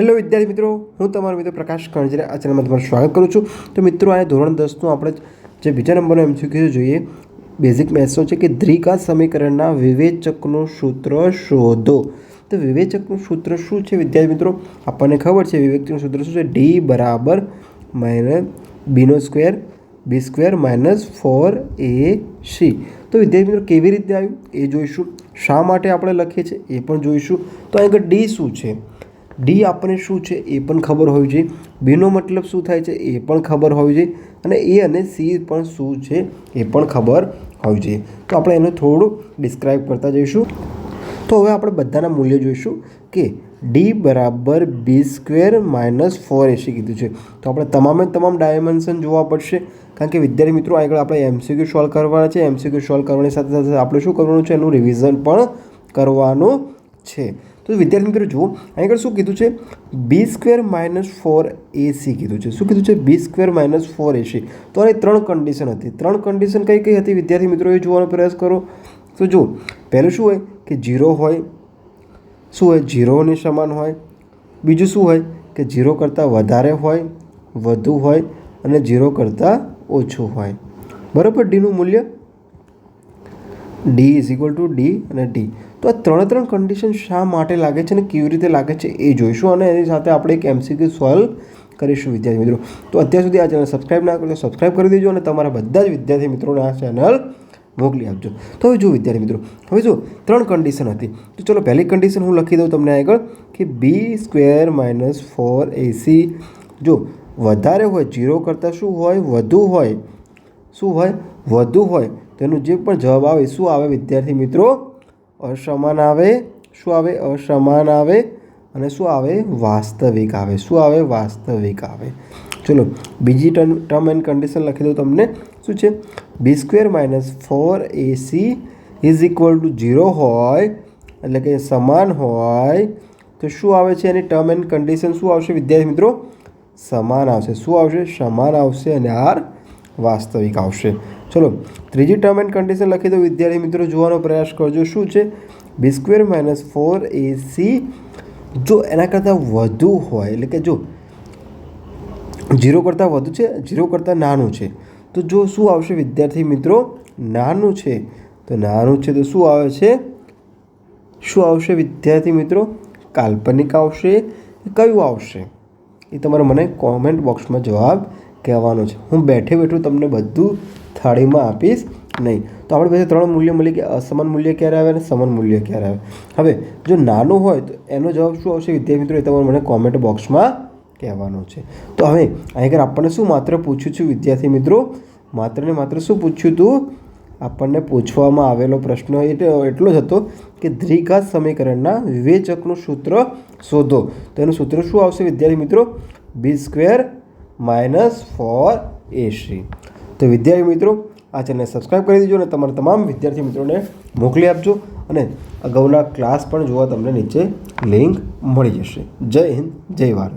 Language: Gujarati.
હેલો વિદ્યાર્થી મિત્રો, હું તમારો મિત્ર પ્રકાશ કણજરે આ ચેનલમાં તમારું સ્વાગત કરું છું. તો મિત્રો, આ ધોરણ 10નું આપણે જે બીજા નંબરનો એમસીક્યુ જોઈએ, બેઝિક મેથ્સનો છે કે દ્વિઘાત સમીકરણના વિવેચકનું સૂત્ર શોધો. તો વિવેચકનું સૂત્ર શું છે વિદ્યાર્થી મિત્રો? આપણને ખબર છે વિવેચકનું સૂત્ર શું છે? ડી બરાબર બીનો સ્ક્વેર બી સ્ક્વેર માઇનસ 4ac. તો વિદ્યાર્થી મિત્રો કેવી રીતે આવ્યું એ જોઈશું. શા માટે આપણે લખીએ છીએ એ પણ જોઈશું. તો અહીં આગળ ડી શું છે, ડી આપણને શું છે એ પણ ખબર હોવી જોઈએ. બીનો મતલબ શું થાય છે એ પણ ખબર હોવી જોઈએ. અને એ અને સી પણ શું છે એ પણ ખબર હોવી જોઈએ. તો આપણે એને થોડું ડિસ્ક્રાઇબ કરતા જઈશું. તો હવે આપણે બધાના મૂલ્ય જોઈશું કે ડી બરાબર બી સ્ક્વેર માઇનસ 4ac કીધું છે. તો આપણે તમામ ડાયમેન્શન જોવા પડશે, કારણ કે વિદ્યાર્થી મિત્રો આગળ આપણે એમસીક્યુ સોલ્વ કરવાના છે. એમસીક્યુ સોલ્વ કરવાની સાથે સાથે આપણે શું કરવાનું છે, એનું રિવિઝન પણ કરવાનું છે. તો વિદ્યાર્થી મિત્રો જુઓ, અહીં આગળ શું કીધું છે? બી સ્ક્વેર માઇનસ 4ac કીધું છે. શું કીધું છે? B square minus 4ac. તો આની 3 કન્ડિશન હતી. 3 કન્ડિશન કઈ કઈ હતી વિદ્યાર્થી મિત્રો એ જોવાનો પ્રયાસ કરો. તો જુઓ, પહેલું શું હોય કે 0 હોય, શું હોય 0ની સમાન હોય. બીજું શું હોય કે 0 કરતાં વધારે હોય, વધુ હોય અને 0 કરતાં ઓછું હોય. બરાબર? ડીનું મૂલ્ય D is equal two D અને ડી. તો આ ત્રણ કન્ડિશન શા માટે લાગે છે અને કેવી રીતે લાગે છે એ જોઈશું, અને એની સાથે આપણે એક એમસીક્યુ સોલ્વ કરીશું વિદ્યાર્થી મિત્રો. તો અત્યાર સુધી આ ચેનલ સબસ્ક્રાઇબ ના કરો તો સબસ્ક્રાઇબ કરી દેજો અને તમારા બધા જ વિદ્યાર્થી મિત્રોને આ ચેનલ મોકલી આપજો. તો હવે જો વિદ્યાર્થી મિત્રો, હવે જો 3 કન્ડિશન હતી. તો ચલો પહેલી કન્ડિશન હું લખી દઉં તમને આગળ કે બી સ્ક્વેર માઇનસ 4ac. જો વધારે હોય, 0 કરતાં શું હોય, વધુ હોય, શું હોય, વધુ હોય, તેનું જે પણ જવાબ આવે શું આવે વિદ્યાર્થી મિત્રો? અસમાન આવે. શું આવે? અસમાન આવે. અને શું આવે? વાસ્તવિક આવે. શું આવે? વાસ્તવિક આવે. ચલો બીજી ટર્મ એન્ડ કન્ડિશન લખી દઉં તમને. શું છે? B square minus 4ac is equal to 0 હોય, એટલે કે સમાન હોય, તો શું આવે છે એની ટર્મ એન્ડ કન્ડિશન? શું આવશે વિદ્યાર્થી મિત્રો? સમાન આવશે. શું આવશે? સમાન આવશે અને આર વાસ્તવિક આવશે. ચલો ત્રીજી ટર્મ એન્ડ કન્ડિશન લખી દો વિદ્યાર્થી મિત્રો, જોવાનો પ્રયાસ કરજો. શું છે? બી સ્ક્વેર માઇનસ 4ac જો એના કરતાં વધુ હોય, એટલે કે જો 0 કરતાં વધુ છે, 0 કરતાં નાનું છે, તો જો શું આવશે વિદ્યાર્થી મિત્રો? નાનું છે. તો નાનું છે તો શું આવે છે? શું આવશે વિદ્યાર્થી મિત્રો? કાલ્પનિક આવશે. કયું આવશે એ તમારે મને કોમેન્ટ બોક્સમાં જવાબ કહેવાનો છે. હું બેઠે બેઠું તમને બધું થાળીમાં આપીશ નહીં. તો આપણે પાસે 3 મૂલ્ય મળી કે અસમાન મૂલ્ય ક્યારે આવે અને સમાન મૂલ્ય ક્યારે આવે. હવે જો નાનું હોય તો એનો જવાબ શું આવશે વિદ્યાર્થી મિત્રો? એ તમારે મને કોમેન્ટ બોક્સમાં કહેવાનું છે. તો હવે અહીં આપણને શું માત્ર પૂછ્યું છે વિદ્યાર્થી મિત્રો? માત્ર ને માત્ર શું પૂછ્યું હતું? આપણને પૂછવામાં આવેલો પ્રશ્ન એટલો જ હતો કે દ્વિઘાત સમીકરણના વિવેચકનું સૂત્ર શોધો. તો એનું સૂત્ર શું આવશે વિદ્યાર્થી મિત્રો? બી સ્ક્વેર માઇનસ 4ac. તો વિદ્યાર્થી મિત્રો આ ચેનલને સબસ્ક્રાઈબ કરી દેજો અને તમારા તમામ વિદ્યાર્થી મિત્રોને મોકલી આપજો. અને અગાઉના ક્લાસ પણ જોવા તમને નીચે લિંક મળી જશે. જય હિન્દ, જય ભારત.